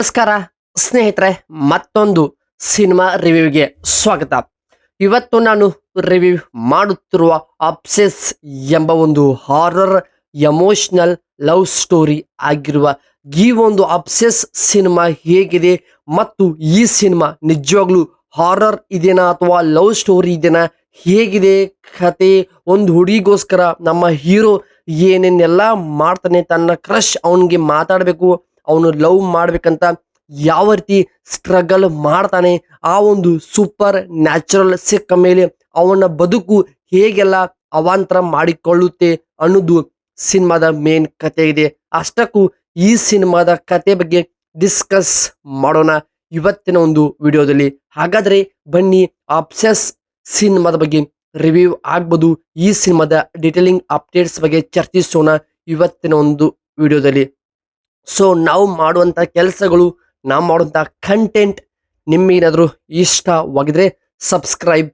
ನಮಸ್ಕಾರ ಸ್ನೇಹಿತರೆ, ಮತ್ತೊಂದು ಸಿನಿಮಾ ರಿವ್ಯೂಗೆ ಸ್ವಾಗತ. ಇವತ್ತು ನಾನು ರಿವ್ಯೂ ಮಾಡುತ್ತಿರುವ ಅಬ್ಸೆಸ್ ಎಂಬ ಒಂದು ಹಾರರ್ ಎಮೋಷನಲ್ ಲವ್ ಸ್ಟೋರಿ ಆಗಿರುವ ಈ ಒಂದು ಅಬ್ಸೆಸ್ ಸಿನಿಮಾ ಹೇಗಿದೆ ಮತ್ತು ಈ ಸಿನಿಮಾ ನಿಜವಾಗ್ಲೂ ಹಾರರ್ ಇದೆನಾ ಅಥವಾ ಲವ್ ಸ್ಟೋರಿ ಇದೆನಾ, ಹೇಗಿದೆ ಕತೆ, ಒಂದು ಹುಡುಗಿಗೋಸ್ಕರ ನಮ್ಮ ಹೀರೋ ಏನೇನೆಲ್ಲ ಮಾಡ್ತಾನೆ, ತನ್ನ ಕ್ರಶ್ ಅವನಿಗೆ ಮಾತಾಡಬೇಕು, ಅವನು ಲವ್ ಮಾಡ್ಬೇಕಂತ ಯಾವ ರೀತಿ ಸ್ಟ್ರಗಲ್ ಮಾಡ್ತಾನೆ, ಆ ಒಂದು ಸೂಪರ್ ನ್ಯಾಚುರಲ್ ಸಿಕ್ಕ ಮೇಲೆ ಅವನ ಬದುಕು ಹೇಗೆಲ್ಲ ಅವಾಂತರ ಮಾಡಿಕೊಳ್ಳುತ್ತೆ ಅನ್ನೋದು ಸಿನಿಮಾದ ಮೇನ್ ಕತೆ ಇದೆ. ಅಷ್ಟಕ್ಕೂ ಈ ಸಿನಿಮಾದ ಕತೆ ಬಗ್ಗೆ ಡಿಸ್ಕಸ್ ಮಾಡೋಣ ಇವತ್ತಿನ ಒಂದು ವಿಡಿಯೋದಲ್ಲಿ. ಹಾಗಾದ್ರೆ ಬನ್ನಿ, ಅಬ್ಸೆಸ್ ಸಿನಿಮಾದ ಬಗ್ಗೆ ರಿವ್ಯೂ ಆಗ್ಬೋದು, ಈ ಸಿನಿಮಾದ ಡೀಟೇಲಿಂಗ್ ಅಪ್ಡೇಟ್ಸ್ ಬಗ್ಗೆ ಚರ್ಚಿಸೋಣ ಇವತ್ತಿನ ಒಂದು ವಿಡಿಯೋದಲ್ಲಿ. ಸೊ ನಾವು ಮಾಡುವಂಥ ಕೆಲಸಗಳು, ನಾವು ಮಾಡುವಂಥ ಕಂಟೆಂಟ್ ನಿಮಗೇನಾದರೂ ಇಷ್ಟವಾಗಿದ್ರೆ ಸಬ್ಸ್ಕ್ರೈಬ್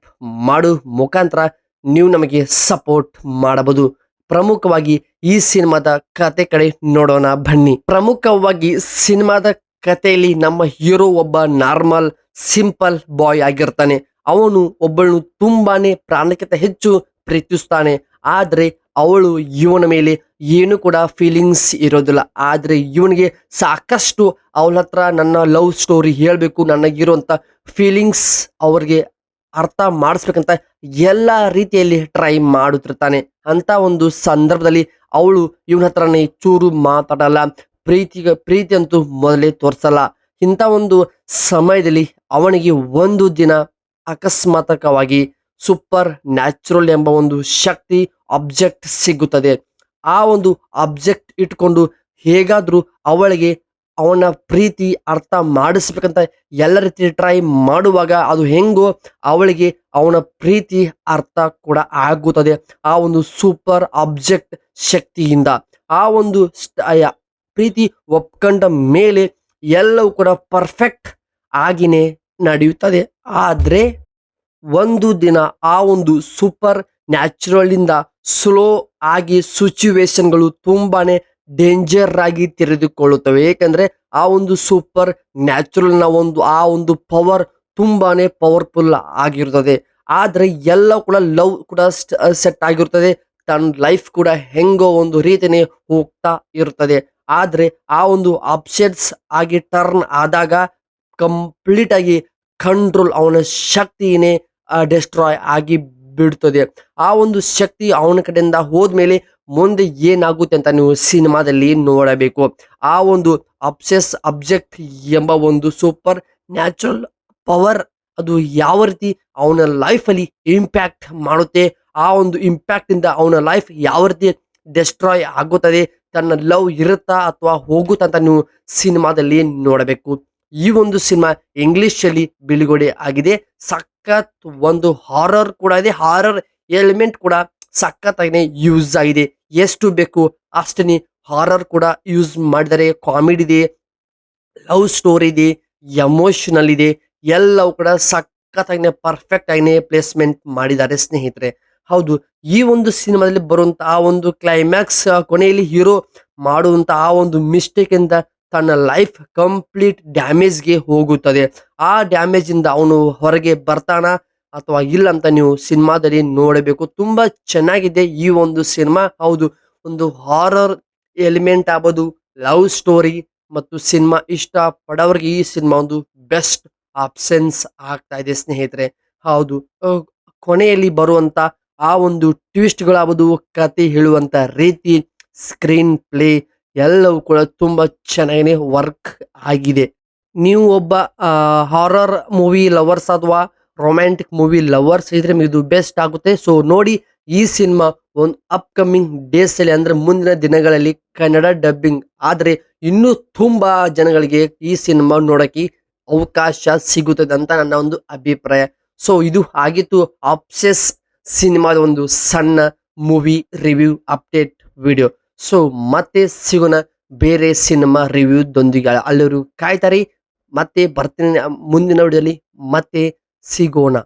ಮಾಡೋ ಮುಖಾಂತರ ನೀವು ನಮಗೆ ಸಪೋರ್ಟ್ ಮಾಡಬಹುದು. ಪ್ರಮುಖವಾಗಿ ಈ ಸಿನಿಮಾದ ಕತೆ ಕಡೆ ನೋಡೋಣ ಬನ್ನಿ. ಪ್ರಮುಖವಾಗಿ ಸಿನಿಮಾದ ಕಥೆಯಲ್ಲಿ ನಮ್ಮ ಹೀರೋ ಒಬ್ಬ ನಾರ್ಮಲ್ ಸಿಂಪಲ್ ಬಾಯ್ ಆಗಿರ್ತಾನೆ. ಅವನು ಒಬ್ಬಳನ್ನು ತುಂಬಾನೇ ಪ್ರಾಣಕ್ಕಿಂತ ಹೆಚ್ಚು ಪ್ರೀತಿಸ್ತಾನೆ. ಆದರೆ ಅವಳು ಇವನ ಮೇಲೆ ಏನು ಕೂಡ ಫೀಲಿಂಗ್ಸ್ ಇರೋದಿಲ್ಲ. ಆದರೆ ಇವನಿಗೆ ಸಾಕಷ್ಟು ಅವಳ ಹತ್ರ ನನ್ನ ಲವ್ ಸ್ಟೋರಿ ಹೇಳಬೇಕು, ನನಗಿರುವಂಥ ಫೀಲಿಂಗ್ಸ್ ಅವ್ರಿಗೆ ಅರ್ಥ ಮಾಡಿಸ್ಬೇಕಂತ ಎಲ್ಲ ರೀತಿಯಲ್ಲಿ ಟ್ರೈ ಮಾಡುತ್ತಿರ್ತಾನೆ. ಅಂತ ಒಂದು ಸಂದರ್ಭದಲ್ಲಿ ಅವಳು ಇವನ ಹತ್ರನೇ ಚೂರು ಮಾತಾಡಲ್ಲ, ಪ್ರೀತಿ ಅಂತೂ ಮೊದಲೇ ತೋರಿಸಲ್ಲ. ಇಂಥ ಒಂದು ಸಮಯದಲ್ಲಿ ಅವನಿಗೆ ಒಂದು ದಿನ ಅಕಸ್ಮಾತಕವಾಗಿ ಸೂಪರ್ ನ್ಯಾಚುರಲ್ ಎಂಬ ಒಂದು ಶಕ್ತಿ ಆಬ್ಜೆಕ್ಟ್ ಸಿಗುತ್ತದೆ. ಆ ಒಂದು ಆಬ್ಜೆಕ್ಟ್ ಇಟ್ಕೊಂಡು ಹೇಗಾದ್ರೂ ಅವಳಿಗೆ ಅವನ ಪ್ರೀತಿ ಅರ್ಥ ಮಾಡಿಸ್ಬೇಕಂತ ಎಲ್ಲ ರೀತಿ ಟ್ರೈ ಮಾಡುವಾಗ ಅದು ಹೆಂಗೋ ಅವಳಿಗೆ ಅವನ ಪ್ರೀತಿ ಅರ್ಥ ಕೂಡ ಆಗುತ್ತದೆ ಆ ಒಂದು ಸೂಪರ್ ಆಬ್ಜೆಕ್ಟ್ ಶಕ್ತಿಯಿಂದ. ಆ ಒಂದು ಪ್ರೀತಿ ಒಪ್ಕೊಂಡ ಮೇಲೆ ಎಲ್ಲವೂ ಕೂಡ ಪರ್ಫೆಕ್ಟ್ ಆಗಿನೇ ನಡೆಯುತ್ತದೆ. ಆದರೆ ಒಂದು ದಿನ ಆ ಒಂದು ಸೂಪರ್ ನ್ಯಾಚುರಲ್ ಇಂದ ಸ್ಲೋ ಆಗಿ ಸಿಚುವೇಶನ್ಗಳು ತುಂಬಾನೇ ಡೇಂಜರ್ ಆಗಿ ತೆರೆದುಕೊಳ್ಳುತ್ತವೆ. ಏಕೆಂದ್ರೆ ಆ ಒಂದು ಸೂಪರ್ ನ್ಯಾಚುರಲ್ ನ ಆ ಒಂದು ಪವರ್ ತುಂಬಾನೇ ಪವರ್ಫುಲ್ ಆಗಿರುತ್ತದೆ. ಆದ್ರೆ ಎಲ್ಲ ಕೂಡ ಲವ್ ಕೂಡ ಸೆಟ್ ಆಗಿರುತ್ತದೆ, ತನ್ನ ಲೈಫ್ ಕೂಡ ಹೆಂಗೋ ಒಂದು ರೀತಿನೇ ಹೋಗ್ತಾ ಇರುತ್ತದೆ. ಆದ್ರೆ ಆ ಒಂದು ಅಪ್ಸೆಟ್ಸ್ ಆಗಿ ಟರ್ನ್ ಆದಾಗ ಕಂಪ್ಲೀಟ್ ಆಗಿ ಕಂಟ್ರೋಲ್, ಅವನ ಶಕ್ತಿನೇ ಡೆಸ್ಟ್ರಾಯ್ ಆಗಿ ಬಿಡುತ್ತದೆ. ಆ ಒಂದು ಶಕ್ತಿ ಅವನ ಕಡೆಯಿಂದ ಹೋದ್ಮೇಲೆ ಮುಂದೆ ಏನಾಗುತ್ತೆ ಅಂತ ನೀವು ಸಿನಿಮಾದಲ್ಲಿ ನೋಡಬೇಕು. ಆ ಒಂದು ಅಬ್ಜೆಕ್ಟ್ ಎಂಬ ಒಂದು ಸೂಪರ್ ನ್ಯಾಚುರಲ್ ಪವರ್ ಅದು ಯಾವ ರೀತಿ ಅವನ ಲೈಫಲ್ಲಿ ಇಂಪ್ಯಾಕ್ಟ್ ಮಾಡುತ್ತೆ, ಆ ಒಂದು ಇಂಪ್ಯಾಕ್ಟ್ ಇಂದ ಅವನ ಲೈಫ್ ಯಾವ ರೀತಿ ಡೆಸ್ಟ್ರಾಯ್ ಆಗುತ್ತದೆ, ತನ್ನ ಲವ್ ಇರುತ್ತಾ ಅಥವಾ ಹೋಗುತ್ತಾ ಅಂತ ನೀವು ಸಿನಿಮಾದಲ್ಲಿ ನೋಡಬೇಕು. ಈ ಒಂದು ಸಿನಿಮಾ ಇಂಗ್ಲಿಷ್ ಅಲ್ಲಿ ಬಿಡುಗಡೆ ಆಗಿದೆ. ಸಖತ್ ಒಂದು ಹಾರರ್ ಕೂಡ ಇದೆ, ಹಾರರ್ ಎಲಿಮೆಂಟ್ ಕೂಡ ಸಖತ್ತಾಗಿ ಯೂಸ್ ಆಗಿದೆ. ಎಷ್ಟು ಬೇಕು ಅಷ್ಟೇ ಹಾರರ್ ಕೂಡ ಯೂಸ್ ಮಾಡಿದರೆ, ಕಾಮಿಡಿ ಇದೆ, ಲವ್ ಸ್ಟೋರಿ ಇದೆ, ಎಮೋಷನಲ್ ಇದೆ, ಎಲ್ಲವೂ ಕೂಡ ಸಖತ್ತಾಗಿ ಪರ್ಫೆಕ್ಟ್ ಆಗಿ ಪ್ಲೇಸ್ಮೆಂಟ್ ಮಾಡಿದ್ದಾರೆ ಸ್ನೇಹಿತರೆ. ಹೌದು, ಈ ಒಂದು ಸಿನಿಮಾದಲ್ಲಿ ಬರುವಂತಹ ಒಂದು ಕ್ಲೈಮ್ಯಾಕ್ಸ್, ಕೊನೆಯಲ್ಲಿ ಹೀರೋ ಮಾಡುವಂತಹ ಆ ಒಂದು ಮಿಸ್ಟೇಕ್ ಇಂದ ತನ್ನ ಲೈಫ್ ಕಂಪ್ಲೀಟ್ ಡ್ಯಾಮೇಜ್ಗೆ ಹೋಗುತ್ತದೆ. ಆ ಡ್ಯಾಮೇಜ್ ಇಂದ ಅವನು ಹೊರಗೆ ಬರ್ತಾನ ಅಥವಾ ಇಲ್ಲ ಅಂತ ನೀವು ಸಿನಿಮಾದಲ್ಲಿ ನೋಡಬೇಕು. ತುಂಬಾ ಚೆನ್ನಾಗಿದೆ ಈ ಒಂದು ಸಿನಿಮಾ. ಹೌದು, ಒಂದು ಹಾರರ್ ಎಲಿಮೆಂಟ್ ಆಗ್ಬೋದು, ಲವ್ ಸ್ಟೋರಿ ಮತ್ತು ಸಿನಿಮಾ ಇಷ್ಟ ಪಡೋರಿಗೆ ಈ ಸಿನಿಮಾ ಒಂದು ಬೆಸ್ಟ್ ಆಪ್ಷನ್ಸ್ ಆಗ್ತಾ ಇದೆ ಸ್ನೇಹಿತರೆ. ಹೌದು, ಕೊನೆಯಲ್ಲಿ ಬರುವಂತ ಆ ಒಂದು ಟ್ವಿಸ್ಟ್ಗಳಾಗ್ಬೋದು, ಕತೆ ಹೇಳುವಂತ ರೀತಿ, ಸ್ಕ್ರೀನ್ ಪ್ಲೇ ಎಲ್ಲವೂ ಕೂಡ ತುಂಬಾ ಚೆನ್ನಾಗಿ ವರ್ಕ್ ಆಗಿದೆ. ನೀವು ಒಬ್ಬ ಹಾರರ್ ಮೂವಿ ಲವರ್ಸ್ ಅಥವಾ ರೊಮ್ಯಾಂಟಿಕ್ ಮೂವಿ ಲವರ್ಸ್ ಇದ್ರೆ ಇದು ಬೆಸ್ಟ್ ಆಗುತ್ತೆ. ಸೊ ನೋಡಿ, ಈ ಸಿನಿಮಾ ಒಂದು ಅಪ್ಕಮಿಂಗ್ ಡೇಸ್ ಅಲ್ಲಿ ಅಂದ್ರೆ ಮುಂದಿನ ದಿನಗಳಲ್ಲಿ ಕನ್ನಡ ಡಬ್ಬಿಂಗ್ ಆದ್ರೆ ಇನ್ನೂ ತುಂಬಾ ಜನಗಳಿಗೆ ಈ ಸಿನಿಮಾ ನೋಡಕ್ಕೆ ಅವಕಾಶ ಸಿಗುತ್ತದೆ ಅಂತ ನನ್ನ ಒಂದು ಅಭಿಪ್ರಾಯ. ಸೊ ಇದು ಆಗಿತ್ತು ಅಬ್ಸೆಸ್ ಸಿನಿಮಾದ ಒಂದು ಸಣ್ಣ movie review update video. So ಮತ್ತೆ ಸಿಗೋಣ ಬೇರೆ ಸಿನಿಮಾ ರಿವ್ಯೂದೊಂದಿಗೆ. ಅಲ್ಲರೂ ಕಾಯ್ತಾರೆ, ಮತ್ತೆ ಬರ್ತೀನಿ ಮುಂದಿನ ವಿಡಿಯೋಲಿ ಮತ್ತೆ ಸಿಗೋಣ.